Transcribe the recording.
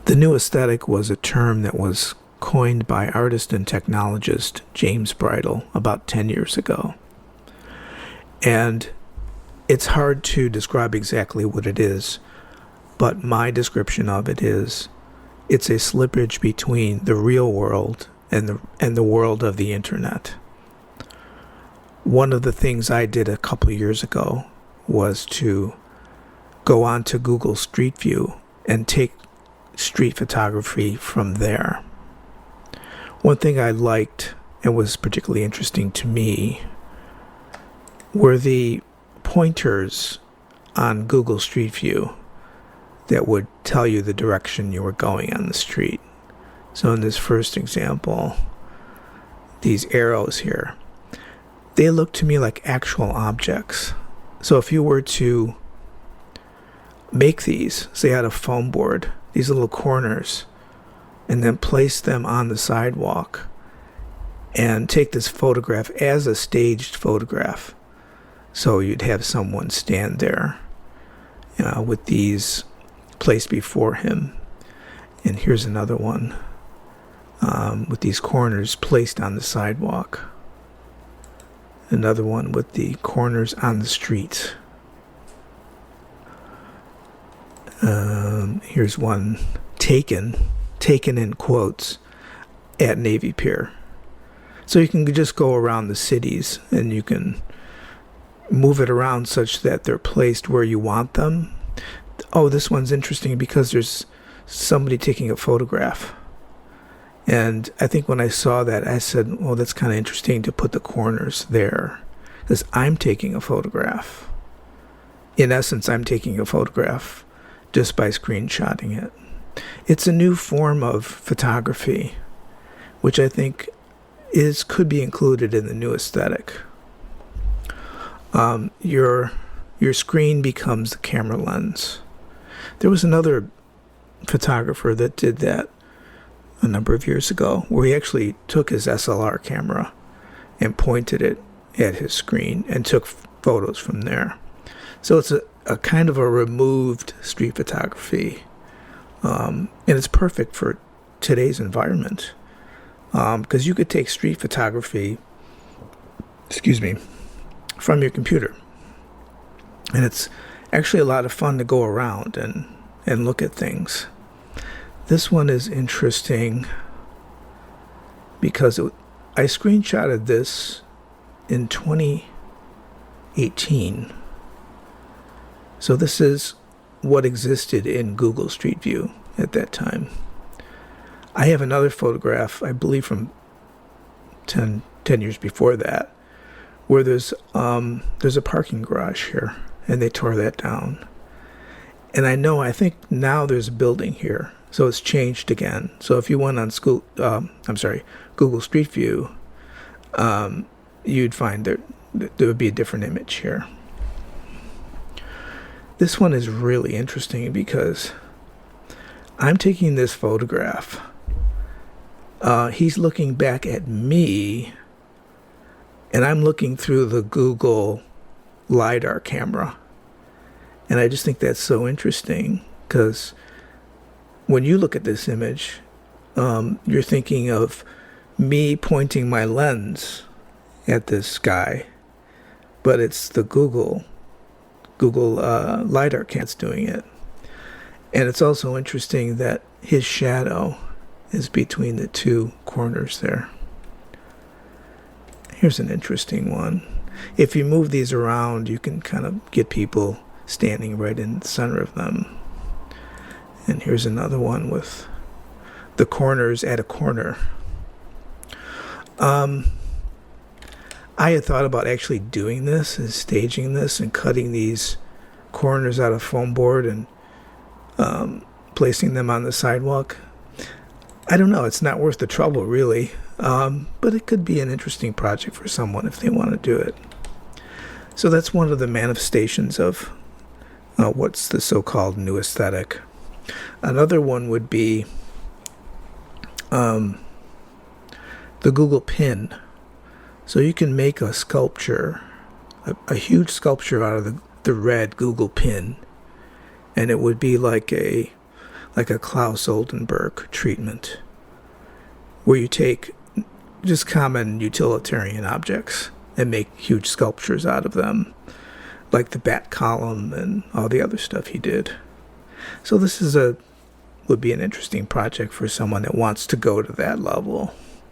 The new aesthetic was a term that was coined by artist and technologist James Bridle about 10 years ago. And it's hard to describe exactly what it is, but my description of it is it's a slippage between the real world and the world of the internet. One of the things I did a couple of years ago was to go on to Google Street View and take street photography from there. One thing I liked and was particularly interesting to me were the pointers on Google Street View that would tell you the direction you were going on the street. So in this first example, these arrows here, they look to me like actual objects. So if you were to make these, say out of foam board, these little corners, and then place them on the sidewalk and take this photograph as a staged photograph. So you'd have someone stand there with these placed before him. And here's another one with these corners placed on the sidewalk. Another one with the corners on the street. Here's one taken in quotes, at Navy Pier. So you can just go around the cities and you can move it around such that they're placed where you want them. Oh, this one's interesting because there's somebody taking a photograph. And I think when I saw that, I said, well, that's kind of interesting to put the corners there because I'm taking a photograph. In essence, I'm taking a photograph just by screenshotting it. It's a new form of photography, which I think could be included in the new aesthetic. Your screen becomes the camera lens. There was another photographer that did that a number of years ago, where he actually took his SLR camera and pointed it at his screen and took photos from there. So it's a kind of a removed street photography. And it's perfect for today's environment. Because you could take street photography, from your computer. And it's actually a lot of fun to go around and look at things. This one is interesting because I screenshotted this in 2018. So this is what existed in Google Street View at that time. I have another photograph, I believe from 10 years before that, where there's a parking garage here, and they tore that down. And I think now there's a building here, so it's changed again. So if you went on Google Street View, you'd find there would be a different image here. This one is really interesting because I'm taking this photograph. He's looking back at me, and I'm looking through the Google LiDAR camera. And I just think that's so interesting because when you look at this image, you're thinking of me pointing my lens at this guy, but it's the Google LiDAR camera's doing it. And it's also interesting that his shadow is between the two corners there. Here's an interesting one. If you move these around, you can kind of get people standing right in the center of them. And here's another one with the corners at a corner. I had thought about actually doing this and staging this and cutting these corners out of foam board and placing them on the sidewalk. I don't know. It's not worth the trouble, really. But it could be an interesting project for someone if they want to do it. So that's one of the manifestations of what's the so-called new aesthetic. Another one would be the Google pin. So you can make a sculpture, a huge sculpture out of the red Google pin, and it would be like like a Klaus Oldenburg treatment, where you take just common utilitarian objects and make huge sculptures out of them, like the bat column and all the other stuff he did. So this would be an interesting project for someone that wants to go to that level.